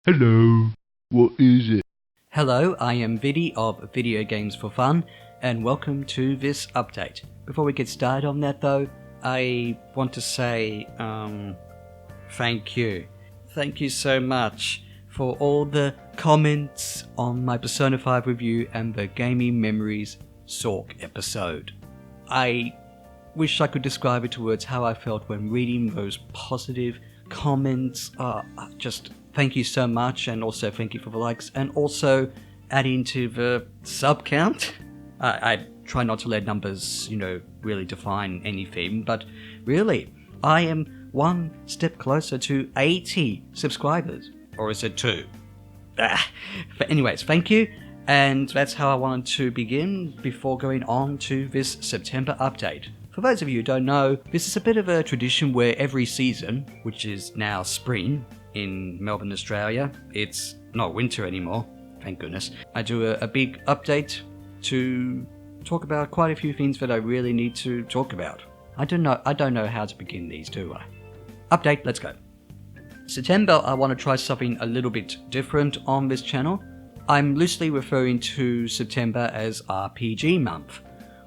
Hello, what is it? Hello, I am Viddy of ViddyOGamesForFun, and welcome to this update. Before we get started on that though, I want to say, thank you. Thank you so much for all the comments on my Persona 5 review and the Gaming Memories Sork episode. I wish I could describe it towards how I felt when reading those positive comments. Just thank you so much, and also thank you for the likes, and also adding to the sub count. I try not to let numbers, really define anything, but really, I am one step closer to 80 subscribers. Or is it 2? But anyways, thank you, and that's how I wanted to begin before going on to this September update. For those of you who don't know, this is a bit of a tradition where every season, which is now spring in Melbourne, Australia, it's not winter anymore, thank goodness, I do a big update to talk about quite a few things that I really need to talk about. I don't know how to begin these, do I? Update, let's go. September, I want to try something a little bit different on this channel. I'm loosely referring to September as RPG month,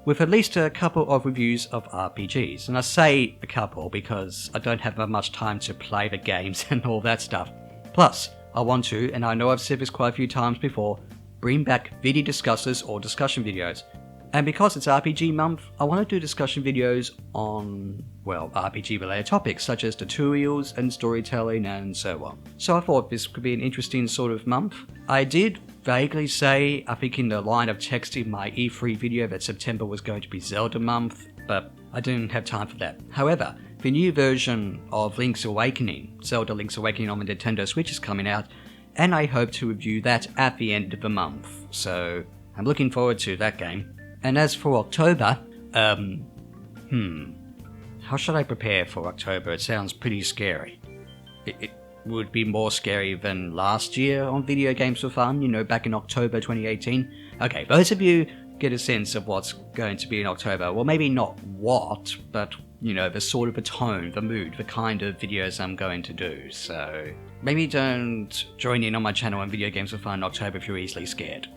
with at least a couple of reviews of RPGs. And I say a couple because I don't have much time to play the games and all that stuff. Plus, I want to, and I know I've said this quite a few times before, bring back Viddy discusses or discussion videos. And because it's RPG month, I want to do discussion videos on, RPG related topics such as tutorials and storytelling and so on. So I thought this could be an interesting sort of month. I did vaguely say, I think in the line of text in my E3 video, that September was going to be Zelda month, but I didn't have time for that. However, the new version of Link's Awakening, Zelda Link's Awakening on the Nintendo Switch, is coming out, and I hope to review that at the end of the month. So I'm looking forward to that game. And as for October, how should I prepare for October? It sounds pretty scary. It would be more scary than last year on Video Games for Fun, back in October 2018. Okay, those of you get a sense of what's going to be in October. Well, maybe not what, but, the sort of the tone, the mood, the kind of videos I'm going to do. So maybe don't join in on my channel on Video Games for Fun in October if you're easily scared.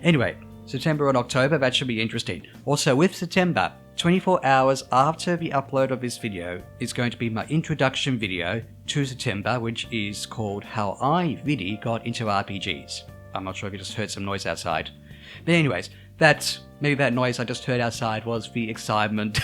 Anyway, September and October, that should be interesting. Also, with September, 24 hours after the upload of this video is going to be my introduction video to September, which is called How I, Viddy, Got Into RPGs. I'm not sure if you just heard some noise outside. But anyways, maybe that noise I just heard outside was the excitement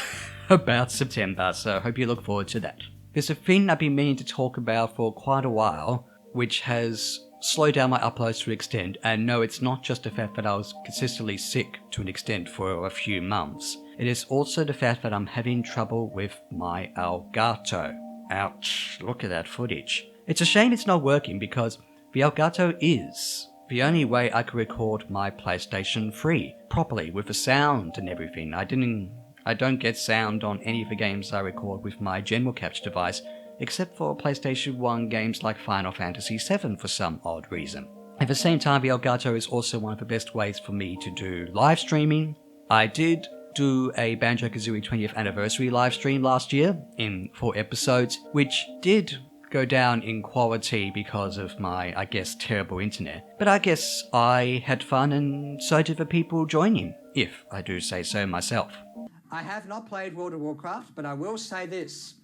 about September, so I hope you look forward to that. There's a thing I've been meaning to talk about for quite a while, which has slowed down my uploads to an extent, and no, it's not just the fact that I was consistently sick to an extent for a few months. It is also the fact that I'm having trouble with my Elgato. Ouch, look at that footage. It's a shame it's not working because the Elgato is the only way I could record my PlayStation 3 properly with the sound and everything. I don't get sound on any of the games I record with my general capture device, except for PlayStation 1 games like Final Fantasy VII for some odd reason. At the same time, the Elgato is also one of the best ways for me to do live streaming. I did do a Banjo-Kazooie 20th anniversary live stream last year in 4 episodes, which did go down in quality because of my, terrible internet. But I guess I had fun, and so did the people joining, if I do say so myself. I have not played World of Warcraft, but I will say this.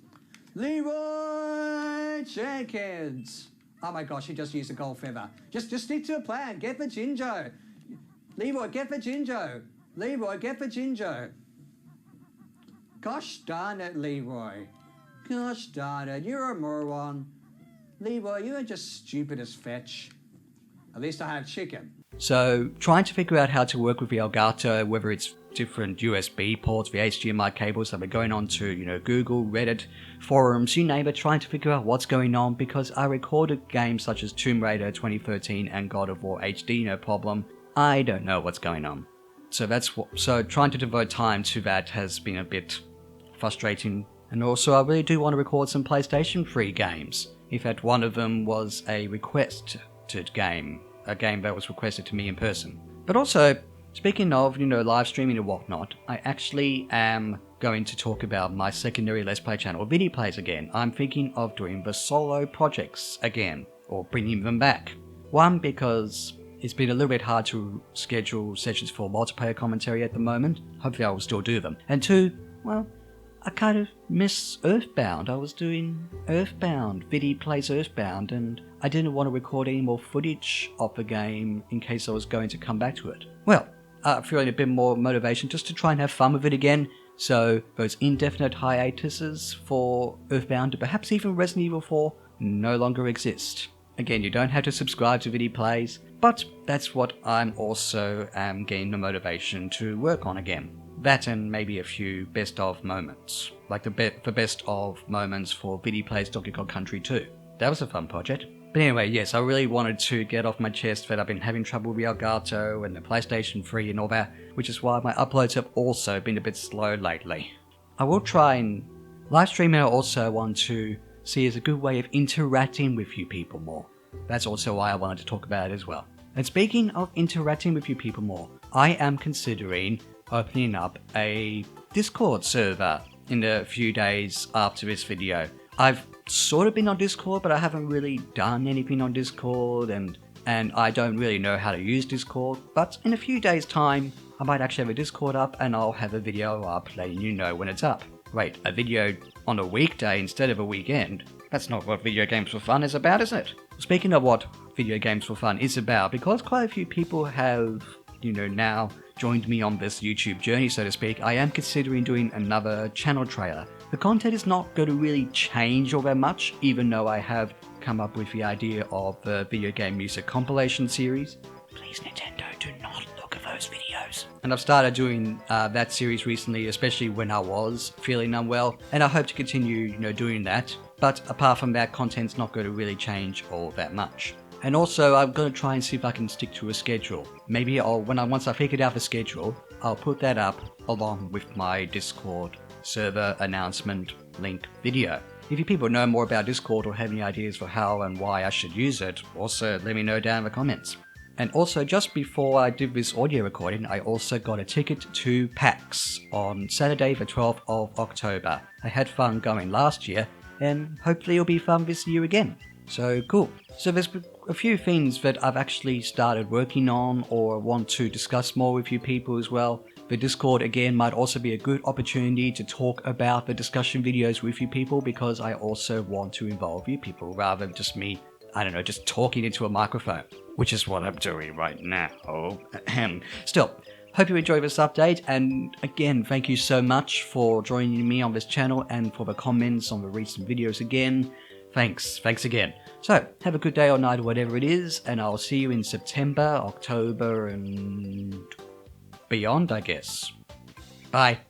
Leroy Jenkins! Oh my gosh, he just used a gold feather. Just stick to a plan. Get the Jinjo. Leroy, get the Jinjo. Leroy, get the Jinjo. Gosh darn it, Leroy. Gosh darn it, you're a moron. Leroy, you are just stupid as fetch. At least I have chicken. So, trying to figure out how to work with the Elgato, whether it's different USB ports, the HDMI cables that are going on to, Google, Reddit, forums, you name it, trying to figure out what's going on, because I recorded games such as Tomb Raider 2013 and God of War HD, no problem. I don't know what's going on. So trying to devote time to that has been a bit frustrating. And also, I really do want to record some PlayStation 3 games. In fact, one of them was a requested game, a game that was requested to me in person. But also, speaking of, live streaming and whatnot, I actually am going to talk about my secondary Let's Play channel, Viddy Plays again. I'm thinking of doing the solo projects again, or bringing them back. One, because it's been a little bit hard to schedule sessions for multiplayer commentary at the moment. Hopefully I will still do them. And two, well, I kind of miss Earthbound. I was doing Earthbound, Viddy Plays Earthbound, and I didn't want to record any more footage of the game in case I was going to come back to it. Well, feeling a bit more motivation just to try and have fun with it again. So those indefinite hiatuses for Earthbound and perhaps even Resident Evil 4 no longer exist. Again, you don't have to subscribe to Viddy Plays, but that's what I'm also getting the motivation to work on again. That and maybe a few best of moments, like the best of moments for Viddy Plays Donkey Kong Country 2. That was a fun project. But anyway, yes, I really wanted to get off my chest that I've been having trouble with Elgato and the PlayStation 3 and all that, which is why my uploads have also been a bit slow lately. I will try and live stream, and I also want to see as a good way of interacting with you people more. That's also why I wanted to talk about it as well. And speaking of interacting with you people more, I am considering opening up a Discord server in a few days after this video. I've sort of been on Discord, but I haven't really done anything on Discord, and I don't really know how to use Discord. But in a few days' time, I might actually have a Discord up, and I'll have a video up letting you know when it's up. Wait, a video on a weekday instead of a weekend? That's not what Video Games for Fun is about, is it? Speaking of what Video Games for Fun is about, because quite a few people have, now joined me on this YouTube journey, so to speak, I am considering doing another channel trailer. The content is not going to really change all that much, even though I have come up with the idea of the video game music compilation series. Please, Nintendo, do not look at those videos. And I've started doing that series recently, especially when I was feeling unwell, and I hope to continue, doing that. But apart from that, content's not going to really change all that much. And also, I'm going to try and see if I can stick to a schedule. Maybe once I figured out the schedule, I'll put that up along with my Discord server announcement link video. If you people know more about Discord or have any ideas for how and why I should use it, also let me know down in the comments. And also, just before I did this audio recording, I also got a ticket to PAX on Saturday the 12th of October. I had fun going last year, and hopefully it'll be fun this year again. So cool. So there's a few things that I've actually started working on or want to discuss more with you people as well. The Discord again might also be a good opportunity to talk about the discussion videos with you people, because I also want to involve you people rather than just me, just talking into a microphone, which is what I'm doing right now. Still, hope you enjoyed this update, and again, thank you so much for joining me on this channel and for the comments on the recent videos again. Thanks again. So, have a good day or night or whatever it is, and I'll see you in September, October, and beyond, I guess. Bye.